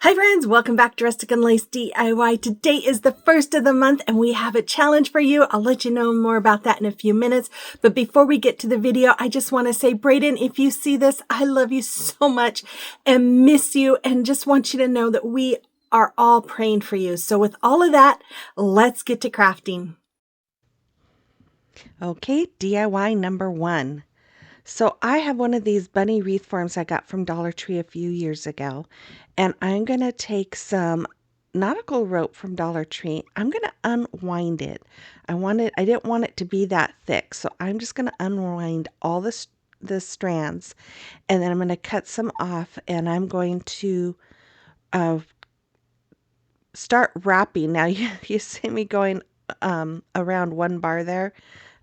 Hi friends, welcome back to Rustic and Lace DIY. Today is the first of the month and we have a challenge for you. I'll let you know more about that in a few minutes. But before we get to the video, I just want to say, Brayden, if you see this, I love you so much and miss you and just want you to know that we are all praying for you. So with all of that, let's get to crafting. Okay, DIY number 1. So I have one of these bunny wreath forms I got from Dollar Tree a few years ago, and I'm going to take some nautical rope from Dollar Tree. I'm going to unwind it. I didn't want it to be that thick, so I'm just going to unwind all the strands, and then I'm going to cut some off, and I'm going to uh, start wrapping. Now you see me going around one bar there.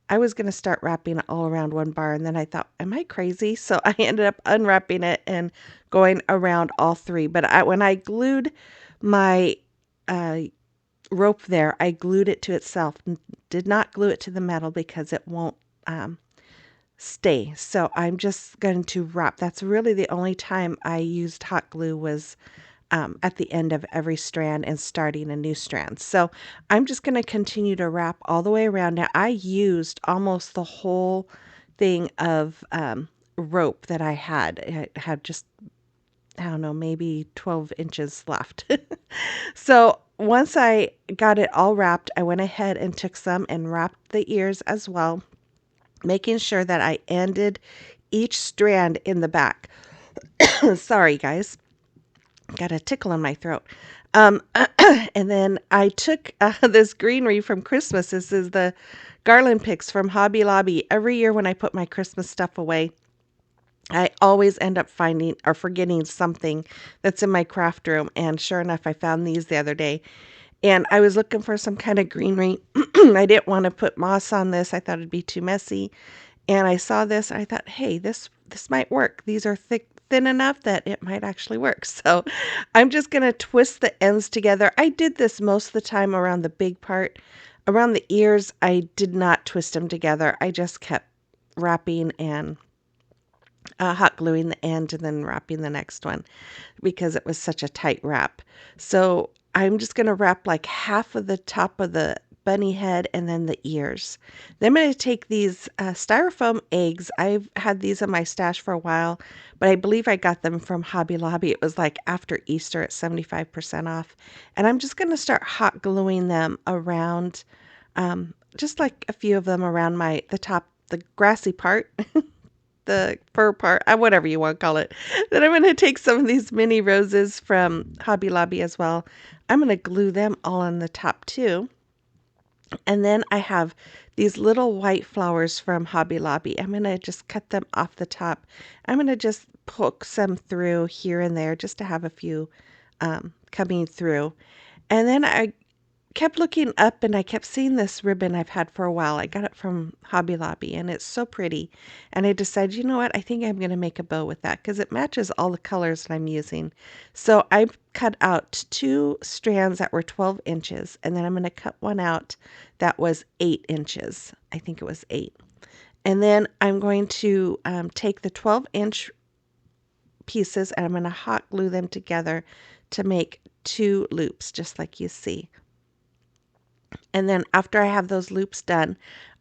I was going to start wrapping it all around one bar, and then I thought, am I crazy? So I ended up unwrapping it and going around all three. But when I glued my uh, rope there, I glued it to itself. Did not glue it to the metal because it won't stay. So I'm just going to wrap. That's really the only time I used hot glue was at the end of every strand and starting a new strand. So I'm just going to continue to wrap all the way around. Now I used almost the whole thing of rope that I had. I had just, I don't know, maybe 12 inches left. So once I got it all wrapped, I went ahead and took some and wrapped the ears as well, making sure that I ended each strand in the back. Sorry, guys. Got a tickle in my throat. Um, and then I took this greenery from Christmas. This is the garland picks from Hobby Lobby. Every year when I put my Christmas stuff away, I always end up finding or forgetting something that's in my craft room. And sure enough, I found these the other day. And I was looking for some kind of greenery. I didn't want to put moss on this. I thought it'd be too messy. And I saw this. I thought, hey, this might work. These are thin enough that it might actually work. So I'm just going to twist the ends together. I did this most of the time around the big part. Around the ears, I did not twist them together. I just kept wrapping and hot gluing the end and then wrapping the next one because it was such a tight wrap. So I'm just going to wrap like half of the top of the bunny head and then the ears. Then I'm going to take these styrofoam eggs. I've had these in my stash for a while, but I believe I got them from Hobby Lobby. It was like after Easter at 75% off. And I'm just going to start hot gluing them around, just like a few of them around the top, the grassy part. The fur part, whatever you want to call it. Then I'm going to take some of these mini roses from Hobby Lobby as well. I'm going to glue them all on the top too. And then I have these little white flowers from Hobby Lobby. I'm going to just cut them off the top. I'm going to just poke some through here and there just to have a few coming through. And then I kept looking up and I kept seeing this ribbon I've had for a while. I got it from Hobby Lobby and it's so pretty. And I decided, you know what? I think I'm going to make a bow with that because it matches all the colors that I'm using. So I cut out 2 strands that were 12 inches and then I'm going to cut one out that was 8 inches. I think it was 8. And then I'm going to take the 12-inch pieces and I'm going to hot glue them together to make 2 loops just like you see. And then after I have those loops done,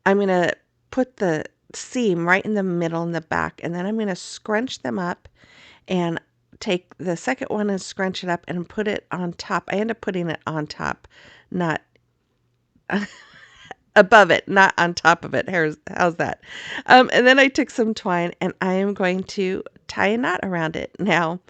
I'm going to put the seam right in the middle in the back, and then I'm going to scrunch them up and take the second one and scrunch it up and put it on top. I end up putting it on top, not above it, not on top of it. How's that? And then I took some twine and I am going to tie a knot around it. Now,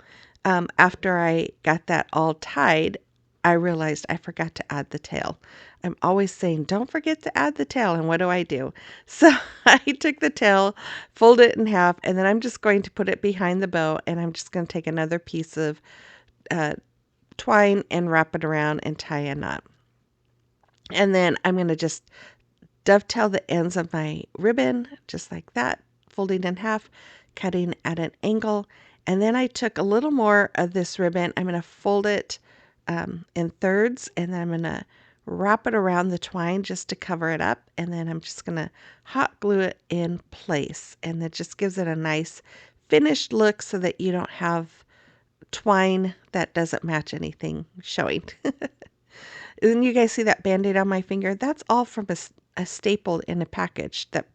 after I got that all tied, I realized I forgot to add the tail. I'm always saying, don't forget to add the tail. And what do? So I took the tail, fold it in half, and then I'm just going to put it behind the bow. And I'm just going to take another piece of twine and wrap it around and tie a knot. And then I'm going to just dovetail the ends of my ribbon, just like that, folding in half, cutting at an angle. And then I took a little more of this ribbon. I'm going to fold it in thirds, and then I'm going to wrap it around the twine just to cover it up. And then I'm just going to hot glue it in place. And that just gives it a nice finished look so that you don't have twine that doesn't match anything showing. And you guys see that Band-Aid on my finger? That's all from a staple in a package that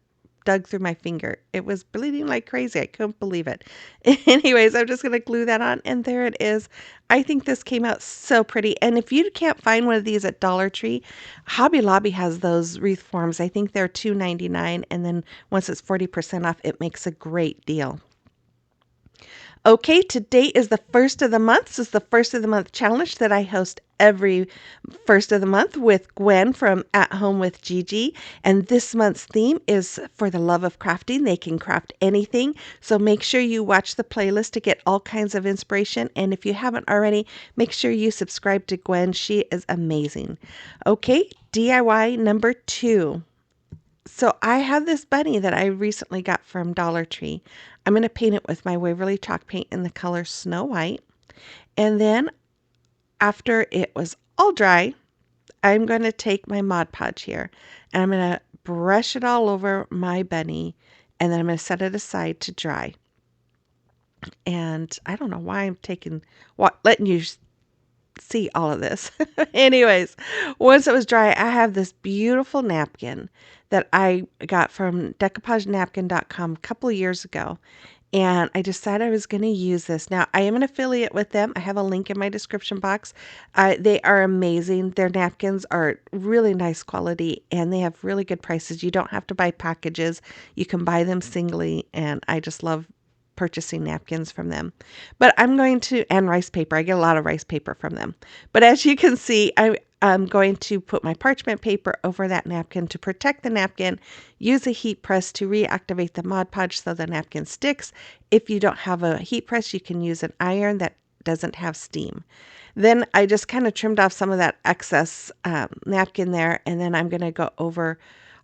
dug through my finger. It was bleeding like crazy. I couldn't believe it. Anyways, I'm just going to glue that on, and there it is. I think this came out so pretty. And if you can't find one of these at Dollar Tree, Hobby Lobby has those wreath forms. I think they're $2.99, and then once it's 40% off, it makes a great deal. Okay, today is the first of the month. This is the first of the month challenge that I host every first of the month with Gwen from At Home with Gigi. And this month's theme is for the love of crafting. They can craft anything. So make sure you watch the playlist to get all kinds of inspiration. And if you haven't already, make sure you subscribe to Gwen. She is amazing. Okay, DIY number 2. So I have this bunny that I recently got from Dollar Tree. I'm going to paint it with my Waverly chalk paint in the color Snow White. And then after it was all dry, I'm going to take my Mod Podge here and I'm going to brush it all over my bunny, and then I'm going to set it aside to dry. And I don't know why I'm letting you see all of this. Anyways, once it was dry, I have this beautiful napkin that I got from decoupagenapkin.com a couple of years ago. And I decided I was going to use this. Now, I am an affiliate with them. I have a link in my description box. They are amazing. Their napkins are really nice quality, and they have really good prices. You don't have to buy packages. You can buy them singly, and I just love purchasing napkins from them. But and rice paper. I get a lot of rice paper from them. But as you can see, I'm going to put my parchment paper over that napkin to protect the napkin. Use a heat press to reactivate the Mod Podge so the napkin sticks. If you don't have a heat press, you can use an iron that doesn't have steam. Then I just kind of trimmed off some of that excess napkin there, and then I'm going to go over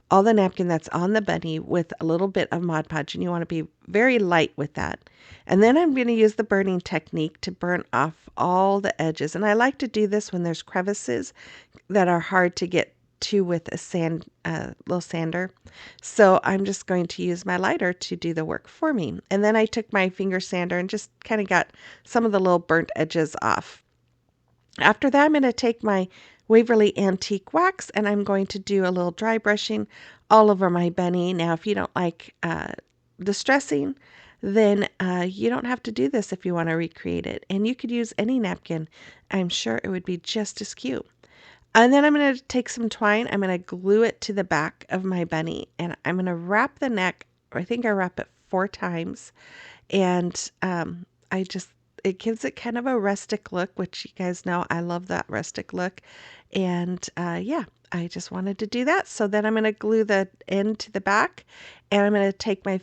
all the napkin that's on the bunny with a little bit of Mod Podge, and you want to be very light with that. And then I'm going to use the burning technique to burn off all the edges. And I like to do this when there's crevices that are hard to get to with a little sander. So I'm just going to use my lighter to do the work for me. And then I took my finger sander and just kind of got some of the little burnt edges off. After that, I'm going to take my Waverly Antique Wax, and I'm going to do a little dry brushing all over my bunny. Now, if you don't like distressing, then you don't have to do this if you want to recreate it. And you could use any napkin. I'm sure it would be just as cute. And then I'm going to take some twine. I'm going to glue it to the back of my bunny, and I'm going to wrap the neck. I think I wrap it 4 times. And it gives it kind of a rustic look, which you guys know I love that rustic look. And yeah, I just wanted to do that. So then I'm going to glue the end to the back, and I'm going to take my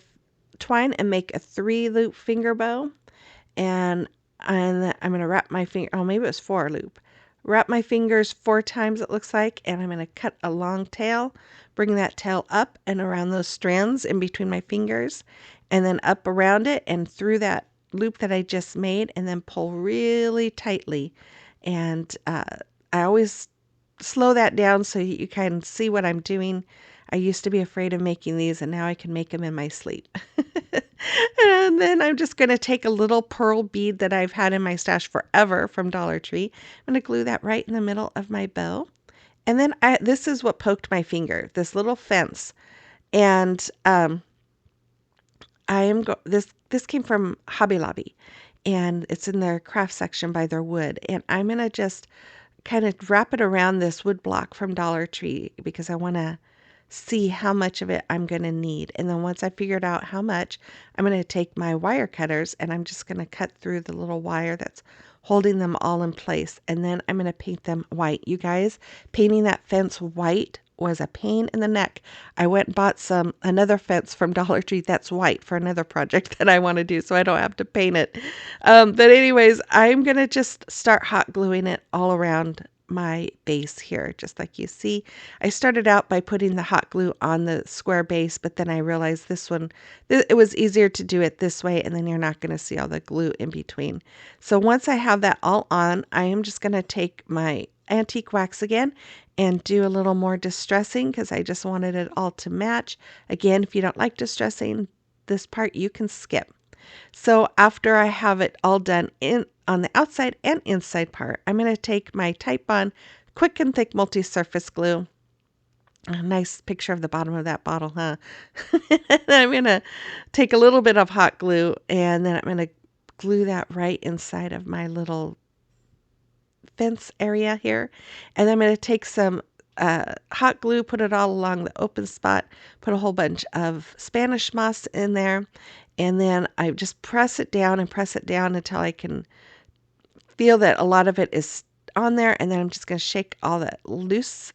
twine and make a 3-loop finger bow. And I'm going to wrap my finger, oh, maybe it was 4-loop. Wrap my fingers 4 times, it looks like, and I'm going to cut a long tail, bring that tail up and around those strands in between my fingers, and then up around it and through that loop that I just made, and then pull really tightly. And I always slow that down so you can see what I'm doing. I used to be afraid of making these, and now I can make them in my sleep. And then I'm just going to take a little pearl bead that I've had in my stash forever from Dollar Tree. I'm going to glue that right in the middle of my bow. And then this is what poked my finger, this little fence. And this came from Hobby Lobby, and it's in their craft section by their wood. And I'm going to just kind of wrap it around this wood block from Dollar Tree because I want to see how much of it I'm going to need. And then once I figured out how much, I'm going to take my wire cutters and I'm just going to cut through the little wire that's holding them all in place. And then I'm going to paint them white. You guys, painting that fence white was a pain in the neck. I went and bought another fence from Dollar Tree that's white for another project that I want to do, so I don't have to paint it. But anyways, I'm going to just start hot gluing it all around my base here, just like you see. I started out by putting the hot glue on the square base, but then I realized it was easier to do it this way, and then you're not going to see all the glue in between. So once I have that all on, I am just going to take my antique wax again and do a little more distressing because I just wanted it all to match. Again, if you don't like distressing, this part you can skip. So after I have it all done on the outside and inside part. I'm going to take my Type On Quick and Thick Multi-Surface Glue. A nice picture of the bottom of that bottle, huh? And I'm going to take a little bit of hot glue, and then I'm going to glue that right inside of my little fence area here. And then I'm going to take some hot glue, put it all along the open spot, put a whole bunch of Spanish moss in there, and then I just press it down and press it down until I can feel that a lot of it is on there. And then I'm just going to shake all the loose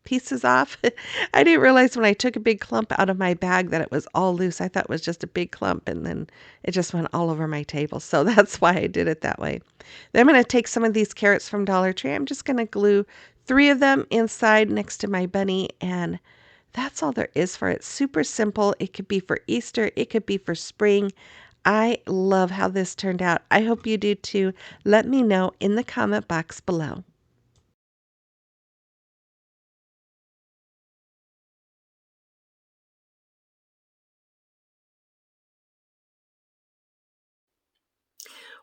pieces off. I didn't realize when I took a big clump out of my bag that it was all loose. I thought it was just a big clump, and then it just went all over my table. So that's why I did it that way. Then I'm going to take some of these carrots from Dollar Tree. I'm just going to glue 3 of them inside next to my bunny, and that's all there is for it. Super simple. It could be for Easter. It could be for spring. I love how this turned out. I hope you do too. Let me know in the comment box below.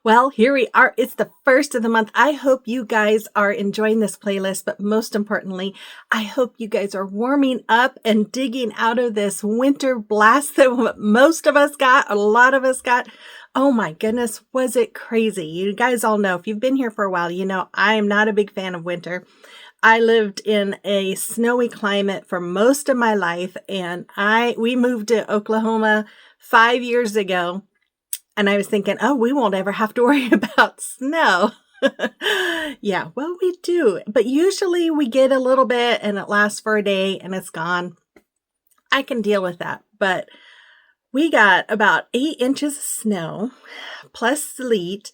Well, here we are. It's the first of the month. I hope you guys are enjoying this playlist, but most importantly, I hope you guys are warming up and digging out of this winter blast that most of us got, a lot of us got. Oh my goodness, was it crazy? You guys all know, if you've been here for a while, you know I am not a big fan of winter. I lived in a snowy climate for most of my life, and we moved to Oklahoma 5 years ago. And I was thinking, oh, we won't ever have to worry about snow. Yeah, well, we do. But usually we get a little bit and it lasts for a day and it's gone. I can deal with that. But we got about 8 inches of snow plus sleet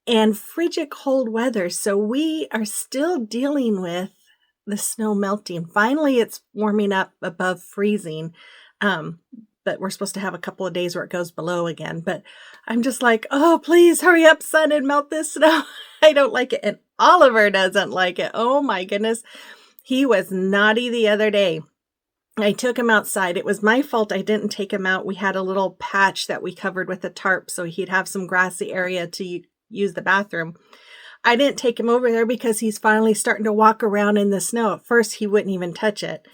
and frigid cold weather. So we are still dealing with the snow melting. Finally, it's warming up above freezing. But we're supposed to have a couple of days where it goes below again. But I'm just like, oh, please hurry up, son, and melt this snow. I don't like it. And Oliver doesn't like it. Oh my goodness. He was naughty the other day. I took him outside. It was my fault I didn't take him out. We had a little patch that we covered with a tarp so he'd have some grassy area to use the bathroom. I didn't take him over there because he's finally starting to walk around in the snow. At first, he wouldn't even touch it.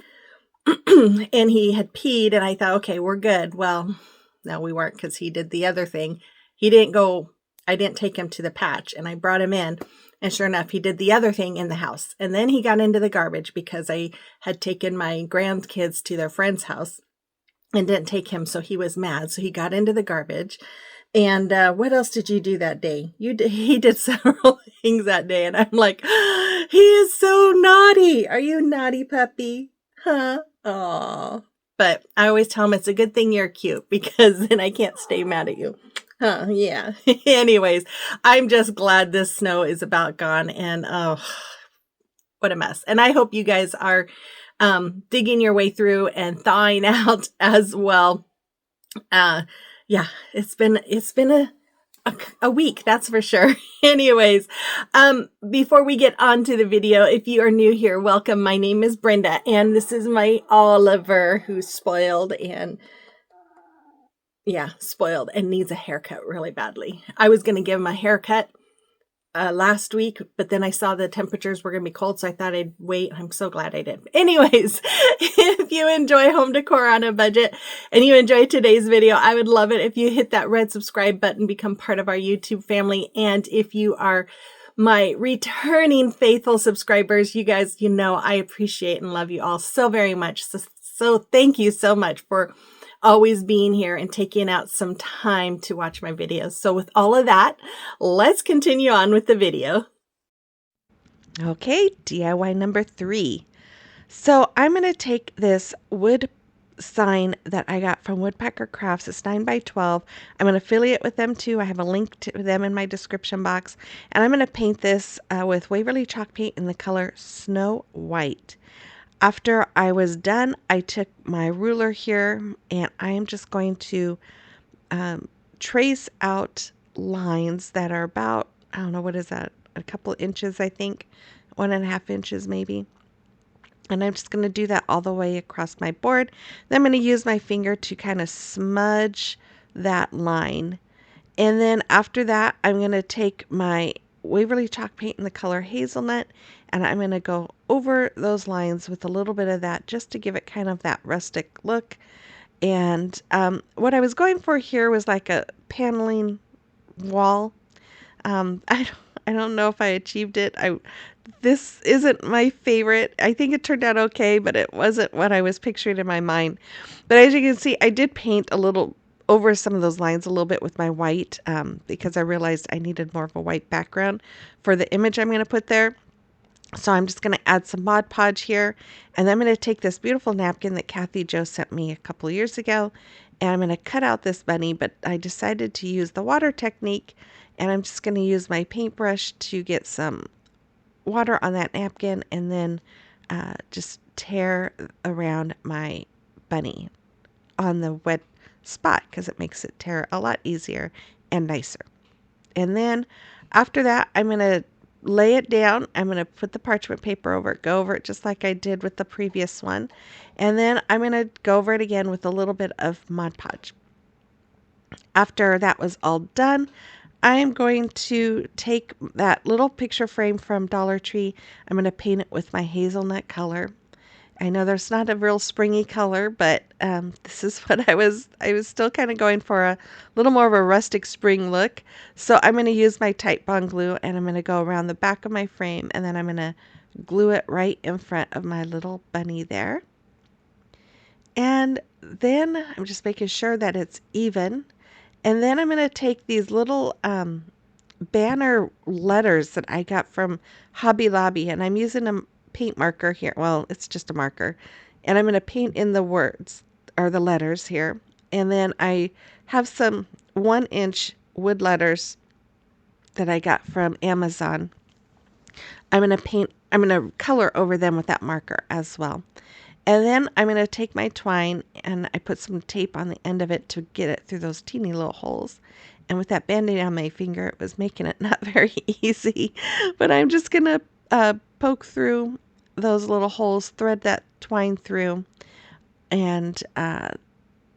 And he had peed, and I thought, okay, we're good. Well, no, we weren't, because he did the other thing. He didn't go, I didn't take him to the patch, and I brought him in, and sure enough, he did the other thing in the house. And then he got into the garbage because I had taken my grandkids to their friend's house and didn't take him, so he was mad. So he got into the garbage. And what else did you do that day? He did several things that day, and I'm like, he is so naughty. Are you naughty, puppy? Huh? Aw. But I always tell him it's a good thing you're cute, because then I can't stay mad at you. Huh, yeah. Anyways, I'm just glad this snow is about gone, and oh, what a mess. And I hope you guys are digging your way through and thawing out as well. Yeah, it's been a week, that's for sure. Anyways, before we get on to the video, if you are new here, welcome. My name is Brenda, and this is my Oliver, who's spoiled and needs a haircut really badly. I was going to give him a haircut last week, but then I saw the temperatures were going to be cold, so I thought I'd wait. I'm so glad I did. Anyways, if you enjoy home decor on a budget and you enjoy today's video, I would love it if you hit that red subscribe button, become part of our YouTube family. And if you are my returning faithful subscribers, you guys, you know I appreciate and love you all so very much. So thank you so much for always being here and taking out some time to watch my videos. So with all of that, let's continue on with the video. Okay, DIY number 3. So I'm going to take this wood sign that I got from Woodpecker Crafts. It's 9 by 12. I'm an affiliate with them too. I have a link to them in my description box. And I'm going to paint this with Waverly chalk paint in the color Snow White. After I was done, I took my ruler here and I am just going to trace out lines that are about, I don't know, what is that? A couple inches, I think. 1.5 inches maybe. And I'm just going to do that all the way across my board. Then I'm going to use my finger to kind of smudge that line. And then after that, I'm going to take my Waverly chalk paint in the color Hazelnut, and I'm going to go over those lines with a little bit of that just to give it kind of that rustic look. And what I was going for here was like a paneling wall. I don't know if I achieved it. This isn't my favorite. I think it turned out okay, but it wasn't what I was picturing in my mind. But as you can see, I did paint a little over some of those lines a little bit with my white because I realized I needed more of a white background for the image I'm going to put there. So I'm just going to add some Mod Podge here, and then I'm going to take this beautiful napkin that Kathy Jo sent me a couple years ago, and I'm going to cut out this bunny, but I decided to use the water technique, and I'm just going to use my paintbrush to get some water on that napkin, and then just tear around my bunny on the wet spot because it makes it tear a lot easier and nicer. And then after that, I'm going to lay it down. I'm going to put the parchment paper over it, go over it just like I did with the previous one. And then I'm going to go over it again with a little bit of Mod Podge. After that was all done, I'm going to take that little picture frame from Dollar Tree. I'm going to paint it with my hazelnut color. I know there's not a real springy color, but this is what I was still kind of going for, a little more of a rustic spring look. So I'm going to use my Tite Bond glue, and I'm going to go around the back of my frame, and then I'm going to glue it right in front of my little bunny there. And then I'm just making sure that it's even. And then I'm going to take these little banner letters that I got from Hobby Lobby, and I'm using a paint marker here. Well, it's just a marker. And I'm going to paint in the words or the letters here. And then I have some 1-inch wood letters that I got from Amazon. I'm going to color over them with that marker as well. And then I'm going to take my twine, and I put some tape on the end of it to get it through those teeny little holes. And with that Band-Aid on my finger, it was making it not very easy. But I'm just going to poke through those little holes, thread that twine through. And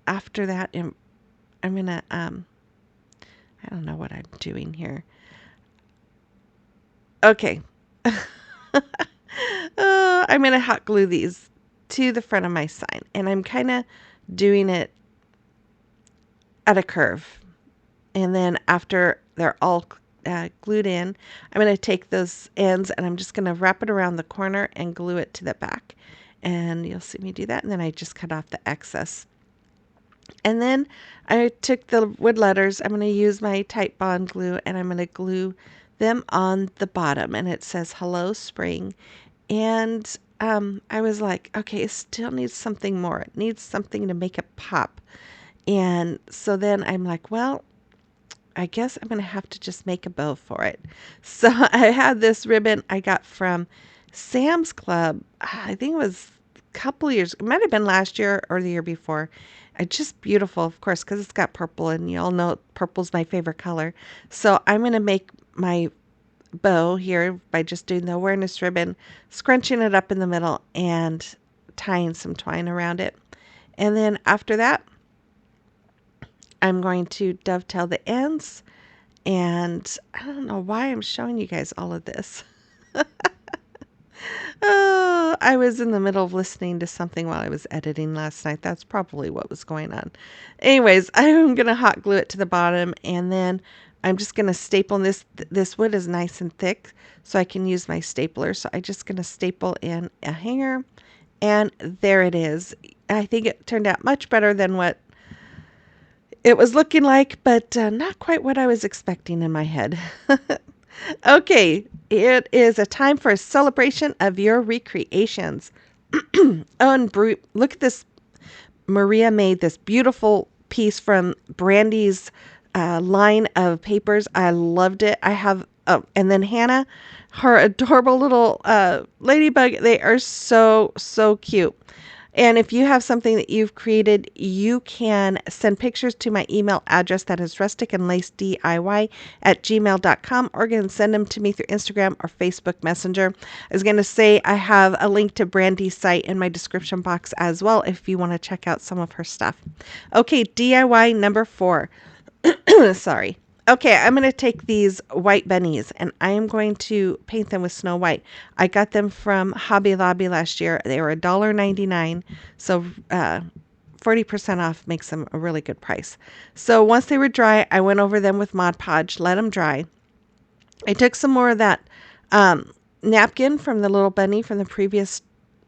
after that, I'm going to, I don't know what I'm doing here. Okay. I'm going to hot glue these to the front of my sign, and I'm kind of doing it at a curve. And then after they're all glued in, I'm going to take those ends and I'm just going to wrap it around the corner and glue it to the back. And you'll see me do that. And then I just cut off the excess. And then I took the wood letters. I'm going to use my Tite Bond glue, and I'm going to glue them on the bottom. And it says Hello Spring. And I was like, okay, it still needs something more. It needs something to make it pop. And so then I'm like, well, I guess I'm going to have to just make a bow for it. So I had this ribbon I got from Sam's Club. I think it was a couple years. It might have been last year or the year before. It's just beautiful, of course, because it's got purple, and you all know purple's my favorite color. So I'm going to make my bow here by just doing the awareness ribbon, scrunching it up in the middle, and tying some twine around it. And then after that, I'm going to dovetail the ends, and I don't know why I'm showing you guys all of this. Oh, I was in the middle of listening to something while I was editing last night. That's probably what was going on. Anyways, I'm going to hot glue it to the bottom, and then I'm just going to staple this. This wood is nice and thick, so I can use my stapler. So I'm just going to staple in a hanger, and there it is. I think it turned out much better than what it was looking like, but not quite what I was expecting in my head. Okay, it is a time for a celebration of your recreations. Oh, and look at this. Maria made this beautiful piece from Brandy's line of papers. I loved it. I have, and then Hannah, her adorable little ladybug. They are so, so cute. And if you have something that you've created, you can send pictures to my email address, that is rusticandlacediy@gmail.com, or you can send them to me through Instagram or Facebook Messenger. I was going to say I have a link to Brandy's site in my description box as well if you want to check out some of her stuff. Okay, DIY number 4. Sorry. Okay, I'm going to take these white bunnies and I am going to paint them with Snow White. I got them from Hobby Lobby last year. They were $1.99, so 40% off makes them a really good price. So once they were dry, I went over them with Mod Podge, let them dry. I took some more of that napkin from the little bunny from the previous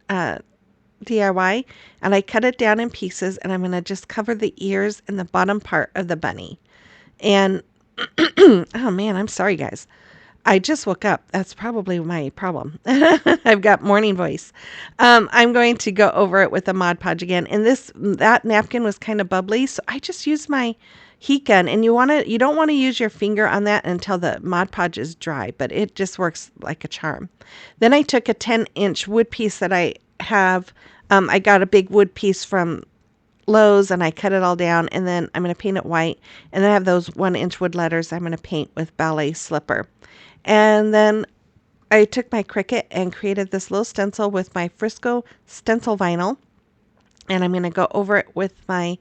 DIY, and I cut it down in pieces, and I'm going to just cover the ears and the bottom part of the bunny. And oh man, I'm sorry, guys. I just woke up. That's probably my problem. I've got morning voice. I'm going to go over it with a Mod Podge again. And that napkin was kind of bubbly, so I just used my heat gun. And you don't want to use your finger on that until the Mod Podge is dry, but it just works like a charm. Then I took a 10-inch wood piece that I have. I got a big wood piece from Lowe's and I cut it all down, and then I'm going to paint it white. And then I have those 1-inch wood letters I'm going to paint with Ballet Slipper. And then I took my Cricut and created this little stencil with my Frisco stencil vinyl. And I'm going to go over it with my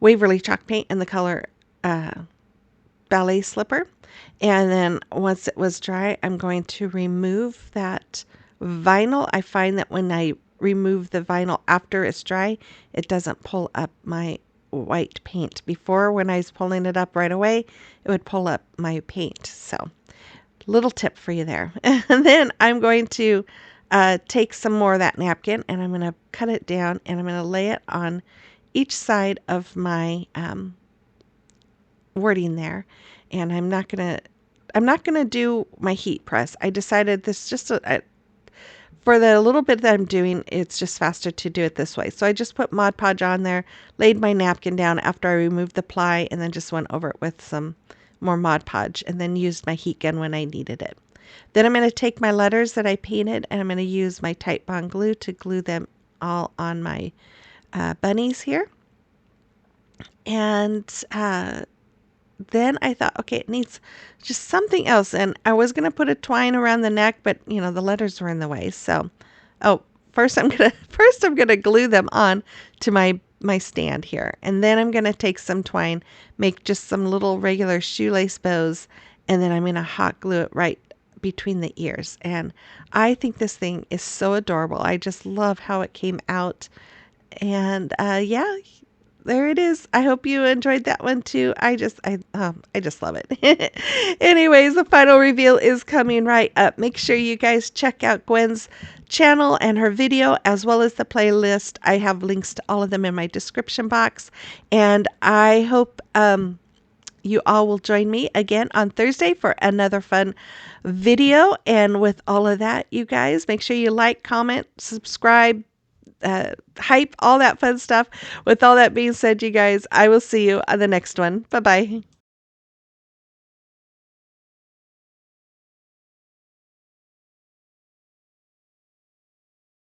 Waverly chalk paint in the color Ballet Slipper. And then once it was dry, I'm going to remove that vinyl. I find that when I remove the vinyl after it's dry, it doesn't pull up my white paint. Before, when I was pulling it up right away, it would pull up my paint. So little tip for you there. And then I'm going to take some more of that napkin and I'm going to cut it down and I'm going to lay it on each side of my wording there. And I'm not going to do my heat press. I decided this just for the little bit that I'm doing, it's just faster to do it this way. So I just put Mod Podge on there, laid my napkin down after I removed the ply, and then just went over it with some more Mod Podge, and then used my heat gun when I needed it. Then I'm going to take my letters that I painted, and I'm going to use my Tite Bond glue to glue them all on my bunnies here. And then I thought, okay, it needs just something else. And I was going to put a twine around the neck, but you know, the letters were in the way. So, first I'm going to glue them on to my stand here. And then I'm going to take some twine, make just some little regular shoelace bows, and then I'm going to hot glue it right between the ears. And I think this thing is so adorable. I just love how it came out. And yeah, there it is. I hope you enjoyed that one too. I just love it. Anyways, the final reveal is coming right up. Make sure you guys check out Gwen's channel and her video, as well as the playlist. I have links to all of them in my description box. And I hope you all will join me again on Thursday for another fun video. And with all of that, you guys, make sure you like, comment, subscribe, hype, all that fun stuff. With all that being said, you guys, I will see you on the next one. Bye-bye.